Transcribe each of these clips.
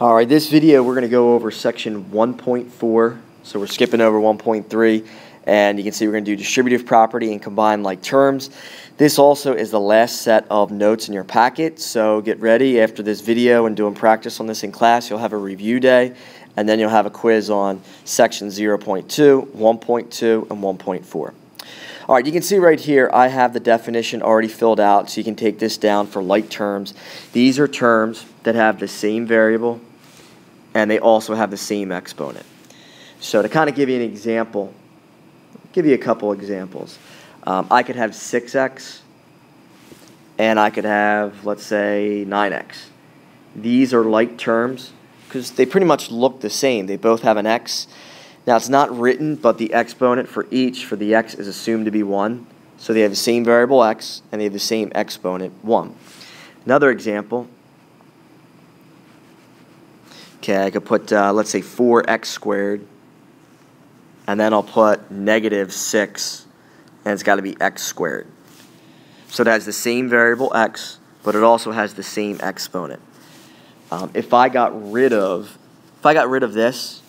All right, this video we're going to go over section 1.4, so we're skipping over 1.3, and you can see we're going to do distributive property and combine like terms. This also is the last set of notes in your packet, so get ready after this video and doing practice on this in class. You'll have a review day, and then you'll have a quiz on section 0.2, 1.2, and 1.4. All right, you can see right here I have the definition already filled out, so you can take this down for like terms. These are terms that have the same variable, and they also have the same exponent. So to kind of give you an example, I'll give you a couple examples. I could have 6x, and I could have, let's say, 9x. These are like terms because they pretty much look the same. They both have an x. Now, it's not written, but the exponent for each, for the x, is assumed to be 1. So they have the same variable x, and they have the same exponent, 1. Another example. Okay, I could put, let's say, 4x squared, and then I'll put negative 6, and it's got to be x squared. So it has the same variable x, but it also has the same exponent. If I got rid of this,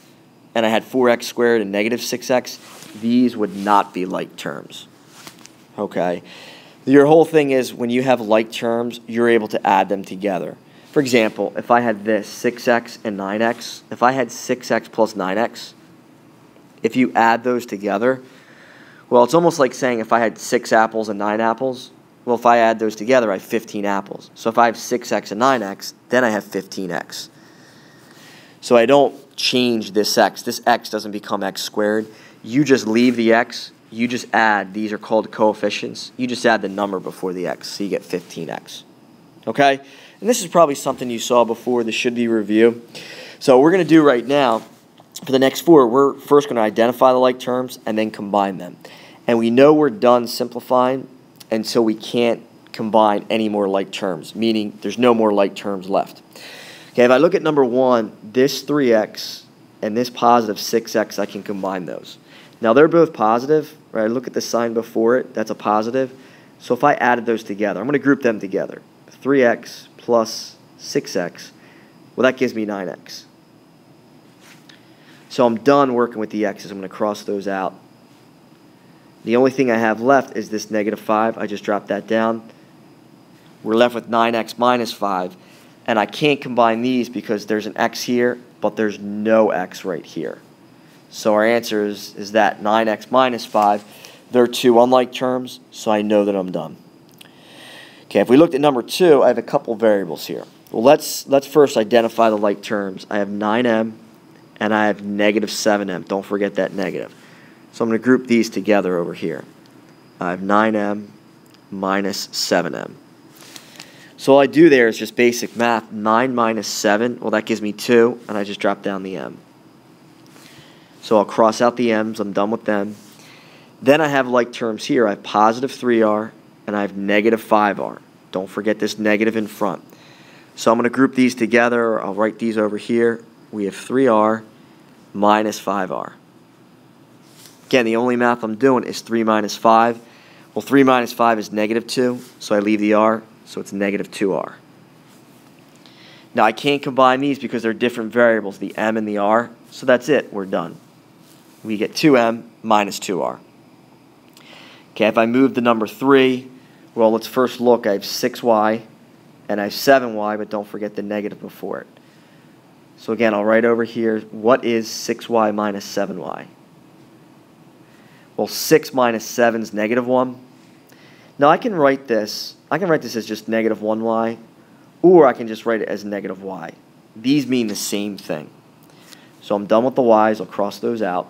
and I had 4x squared and negative 6x, these would not be like terms. Okay? Your whole thing is when you have like terms, you're able to add them together. For example, if I had this, 6x and 9x, if I had 6x plus 9x, if you add those together, well, it's almost like saying if I had 6 apples and 9 apples, well, if I add those together, I have 15 apples. So if I have 6x and 9x, then I have 15x. So I don't change this x. This x doesn't become x squared. You just leave the x. You just add. These are called coefficients. You just add the number before the x, so you get 15x. Okay? And this is probably something you saw before. This should be review. So what we're going to do right now, for the next 4, we're first going to identify the like terms and then combine them. And we know we're done simplifying until we can't combine any more like terms, meaning there's no more like terms left. Okay, if I look at number 1, this 3x and this positive 6x, I can combine those. Now, they're both positive, right? Look at the sign before it. That's a positive. So if I added those together, I'm going to group them together. 3x plus 6x, well, that gives me 9x. So I'm done working with the x's. I'm going to cross those out. The only thing I have left is this negative 5. I just dropped that down. We're left with 9x minus 5. And I can't combine these because there's an x here, but there's no x right here. So our answer is that 9x minus 5. They're two unlike terms, so I know that I'm done. Okay, if we looked at number 2, I have a couple variables here. Well, let's first identify the like terms. I have 9m and I have negative 7m. Don't forget that negative. So I'm going to group these together over here. I have 9m minus 7m. So all I do there is just basic math. 9 minus 7, well, that gives me 2, and I just drop down the m. So I'll cross out the m's. I'm done with them. Then I have like terms here. I have positive 3r, and I have negative 5r. Don't forget this negative in front. So I'm going to group these together. I'll write these over here. We have 3r minus 5r. Again, the only math I'm doing is 3 minus 5. Well, 3 minus 5 is negative 2, so I leave the r. So it's negative 2r. Now I can't combine these because they're different variables, the m and the r. So that's it. We're done. We get 2m minus 2r. Okay, if I move the number 3, well, let's first look. I have 6y and I have 7y, but don't forget the negative before it. So again, I'll write over here, what is 6y minus 7y? Well, 6 minus 7 is negative 1. Now I can write this as just negative 1y, or I can just write it as negative y. These mean the same thing. So I'm done with the y's. I'll cross those out.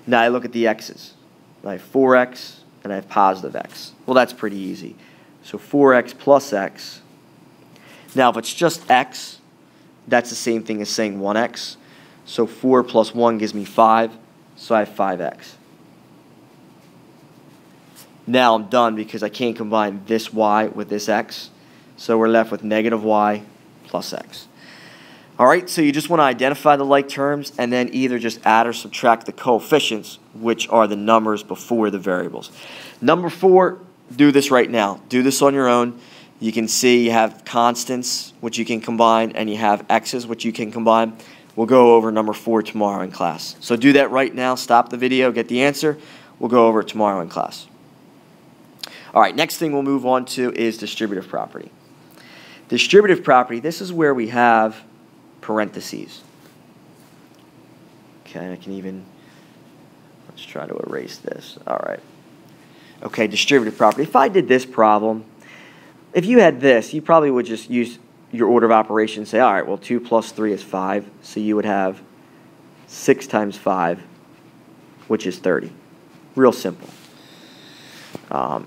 Now I look at the x's. I have 4x and I have positive x. Well, that's pretty easy. So 4x plus x. Now if it's just x, that's the same thing as saying 1x. So 4 plus 1 gives me 5, so I have 5x. Now I'm done because I can't combine this y with this x. So we're left with negative y plus x. All right, so you just want to identify the like terms and then either just add or subtract the coefficients, which are the numbers before the variables. Number 4, do this right now. Do this on your own. You can see you have constants, which you can combine, and you have x's, which you can combine. We'll go over number 4 tomorrow in class. So do that right now. Stop the video, get the answer. We'll go over it tomorrow in class. All right, next thing we'll move on to is distributive property. Distributive property, this is where we have parentheses. Okay, I can even, let's try to erase this. All right. Okay, distributive property. If I did this problem, if you had this, you probably would just use your order of operations, say, all right, well, 2 plus 3 is 5. So you would have 6 times 5, which is 30. Real simple.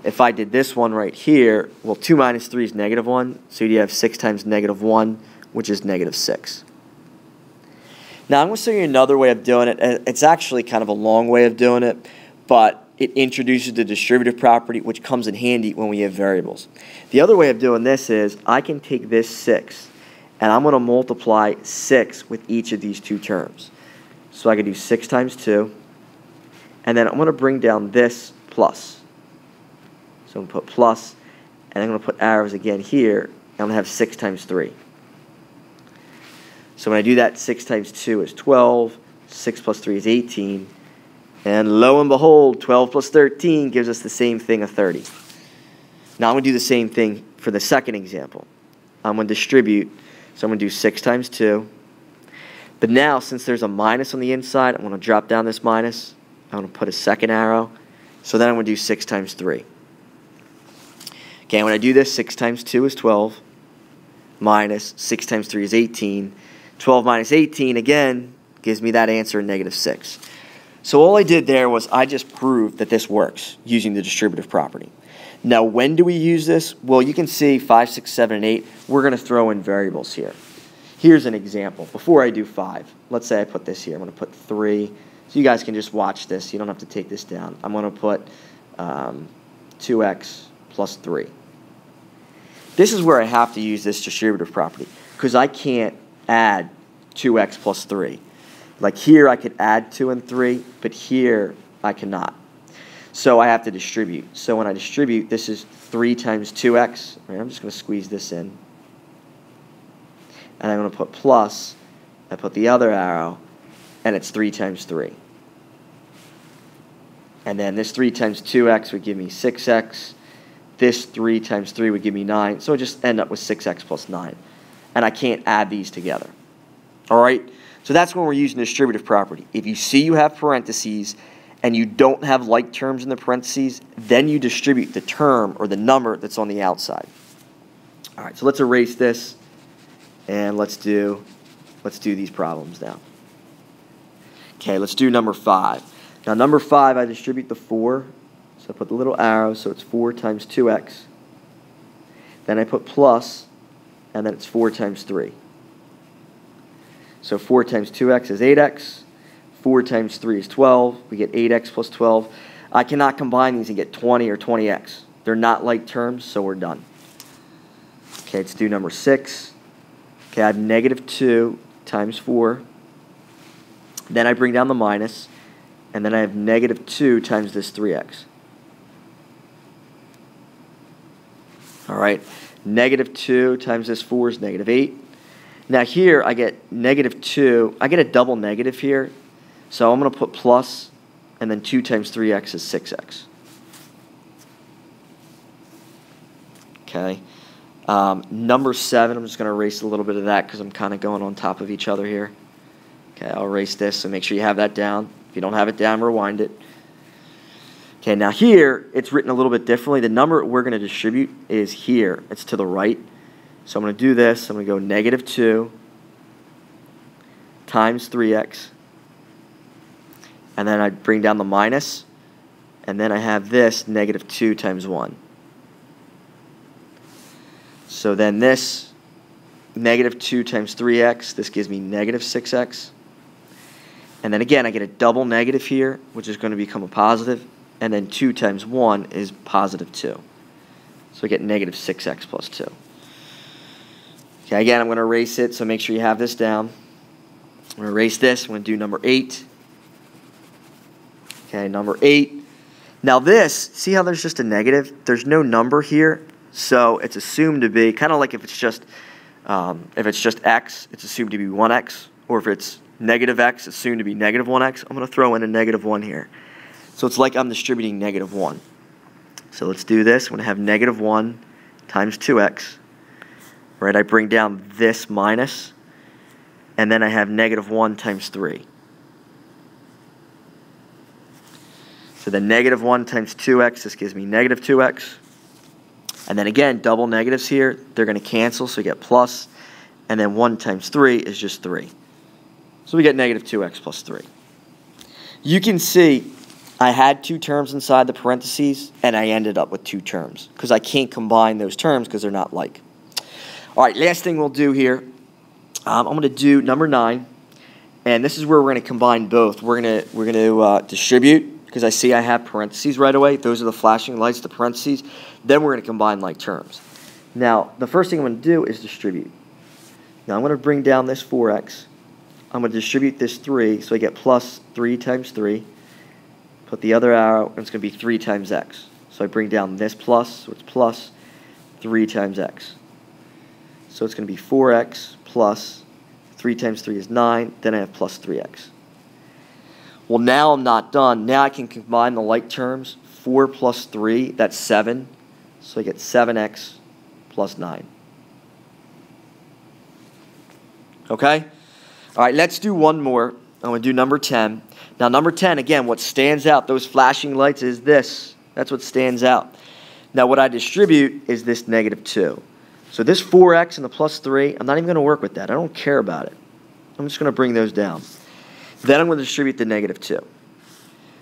If I did this one right here, well, 2 minus 3 is -1. So you have 6 times -1, which is -6. Now, I'm going to show you another way of doing it. It's actually kind of a long way of doing it, but it introduces the distributive property, which comes in handy when we have variables. The other way of doing this is I can take this 6, and I'm going to multiply 6 with each of these two terms. So I can do 6 times 2, and then I'm going to bring down this plus. So I'm going to put plus, and I'm going to put arrows again here, and I'm going to have 6 times 3. So when I do that, 6 times 2 is 12, 6 plus 3 is 18, and lo and behold, 12 plus 13 gives us the same thing, a 30. Now I'm going to do the same thing for the second example. I'm going to distribute, so I'm going to do 6 times 2. But now, since there's a minus on the inside, I'm going to drop down this minus. I'm going to put a second arrow. So then I'm going to do 6 times 3. Okay, when I do this, 6 times 2 is 12, minus 6 times 3 is 18. 12 minus 18, again, gives me that answer, -6. So all I did there was I just proved that this works using the distributive property. Now, when do we use this? Well, you can see 5, 6, 7, and 8. We're going to throw in variables here. Here's an example. Before I do 5, let's say I put this here. I'm going to put 3. So you guys can just watch this. You don't have to take this down. I'm going to put 2x plus 3. This is where I have to use this distributive property because I can't add 2x plus 3. Like here I could add 2 and 3, but here I cannot. So I have to distribute. So when I distribute, this is 3 times 2x. Right, I'm just going to squeeze this in. And I'm going to put plus. I put the other arrow, and it's 3 times 3. And then this 3 times 2x would give me 6x. This 3 times 3 would give me 9. So I just end up with 6x plus 9. And I can't add these together. All right? So that's when we're using distributive property. If you see you have parentheses and you don't have like terms in the parentheses, then you distribute the term or the number that's on the outside. All right, so let's erase this and let's do these problems now. Okay, let's do number 5. Now number 5, I distribute the 4. So I put the little arrow, so it's 4 times 2x. Then I put plus, and then it's 4 times 3. So 4 times 2x is 8x. 4 times 3 is 12. We get 8x plus 12. I cannot combine these and get 20 or 20x. They're not like terms, so we're done. Okay, let's do number 6. Okay, I have -2 times 4. Then I bring down the minus, and then I have -2 times this 3x. All right, -2 times this 4 is -8. Now here I get -2. I get a double negative here. So I'm going to put plus, and then 2 times 3x is 6x. Okay. Number 7, I'm just going to erase a little bit of that because I'm kind of going on top of each other here. Okay, I'll erase this, so make sure you have that down. If you don't have it down, rewind it. Okay, now here, it's written a little bit differently. The number we're going to distribute is here. It's to the right. So I'm going to do this. I'm going to go -2 times 3x. And then I bring down the minus. And then I have this -2 times 1. So then this -2 times 3x, this gives me -6x. And then again, I get a double negative here, which is going to become a positive. And then 2 times 1 is +2. So I get -6x plus 2. Okay, again, I'm going to erase it, so make sure you have this down. I'm going to erase this. I'm going to do number 8. Okay, number 8. Now this, see how there's just a negative? There's no number here, So it's assumed to be kind of like if it's just x, it's assumed to be 1x, or if it's negative x, it's assumed to be negative 1x. I'm going to throw in a negative 1 here. So it's like I'm distributing negative 1. So let's do this. I'm going to have negative 1 times 2x. Right, I bring down this minus, and then I have negative 1 times 3. So then negative 1 times 2x, this gives me negative 2x. And then again, double negatives here, they're going to cancel, so we get plus. And then 1 times 3 is just 3. So we get negative 2x plus 3. You can see I had 2 terms inside the parentheses, and I ended up with 2 terms, because I can't combine those terms because they're not like. All right, last thing we'll do here, I'm going to do number 9, and this is where we're going to combine both. We're going to distribute, because I see I have parentheses right away. Those are the flashing lights, the parentheses. Then we're going to combine like terms. Now, the first thing I'm going to do is distribute. Now, I'm going to bring down this 4x. I'm going to distribute this 3, so I get plus 3 times 3. Put the other arrow, and it's going to be 3 times x. So I bring down this plus, so it's plus 3 times x. So it's going to be 4x plus 3 times 3 is 9. Then I have plus 3x. Well, now I'm not done. Now I can combine the like terms. 4 plus 3, that's 7. So I get 7x plus 9. Okay? All right, let's do one more. I'm going to do number 10. Now, number 10, again, what stands out, those flashing lights, is this. That's what stands out. Now, what I distribute is this negative 2. So this 4x and the plus 3, I'm not even going to work with that. I don't care about it. I'm just going to bring those down. Then I'm going to distribute the negative 2.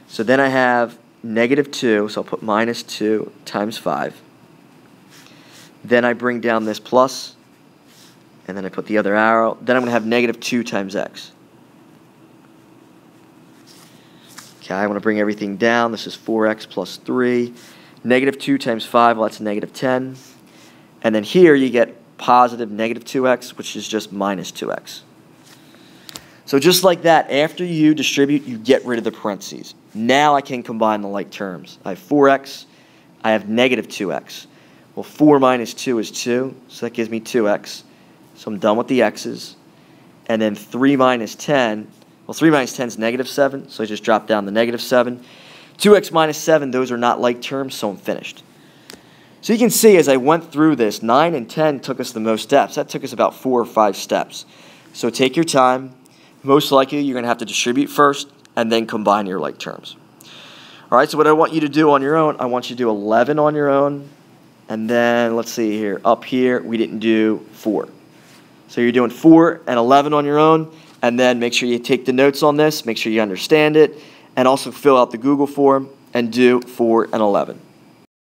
So then I have negative 2, so I'll put minus 2 times 5. Then I bring down this plus, and then I put the other arrow. Then I'm going to have negative 2 times x. Okay, I want to bring everything down. This is 4x plus 3. Negative 2 times 5, well, that's negative 10. And then here you get positive negative 2x, which is just minus 2x. So just like that, after you distribute, you get rid of the parentheses. Now I can combine the like terms. I have 4x. I have negative 2x. Well, 4 minus 2 is 2, so that gives me 2x. So I'm done with the x's. And then 3 minus 10, well, 3 minus 10 is negative 7, so I just drop down the negative 7. 2x minus 7, those are not like terms, so I'm finished. So you can see as I went through this, 9 and 10 took us the most steps. That took us about 4 or 5 steps. So take your time. Most likely you're going to have to distribute first and then combine your like terms. All right, so what I want you to do on your own, I want you to do 11 on your own. And then, let's see here, up here, we didn't do 4. So you're doing 4 and 11 on your own. And then make sure you take the notes on this. Make sure you understand it. And also fill out the Google form and do 4 and 11.